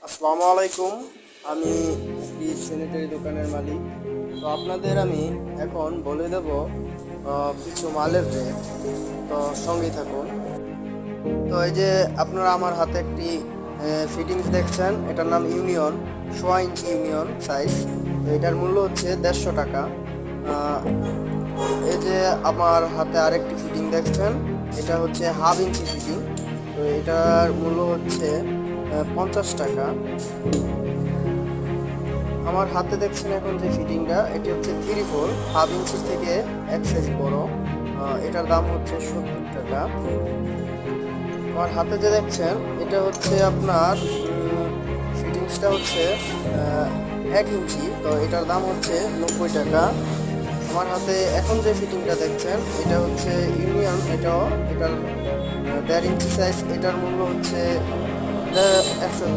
আসসালামু আলাইকুম। আমি একটি স্যানিটারি দোকানের মালিক। তো আপনাদের আমি এখন বলে দেব কিছু মালের রেট। তো সঙ্গেই থাকুন। তো এই যে আপনারা আমার হাতে একটি ফিটিংস দেখছেন, এটার নাম ইউনিয়ন, 1.5 ইঞ্চি ইউনিয়ন সাইজ। তো এটার মূল্য হচ্ছে 150 টাকা। এই যে আমার হাতে আরেকটি ফিটিং দেখছেন, এটা হচ্ছে 1/2 ইঞ্চি ফিটিং। তো এটার মূল্য হচ্ছে 50 টাকা। আমার হাতে দেখছেন এখন যে ফিটিংটা, এটি হচ্ছে 3/4, 1/2 ইঞ্চির থেকে এক সাইজ বড়। এটার দাম হচ্ছে 70 টাকা। আমার হাতে যে দেখছেন এটা হচ্ছে আপনার ফিটিংসটা হচ্ছে 1 ইঞ্চি। তো এটার দাম হচ্ছে 90 টাকা। আমার হাতে এখন যে ফিটিংটা দেখছেন এটা হচ্ছে ইউনিয়ন, এটার 1.5 ইঞ্চি সাইজ। এটার মূল্য হচ্ছে 100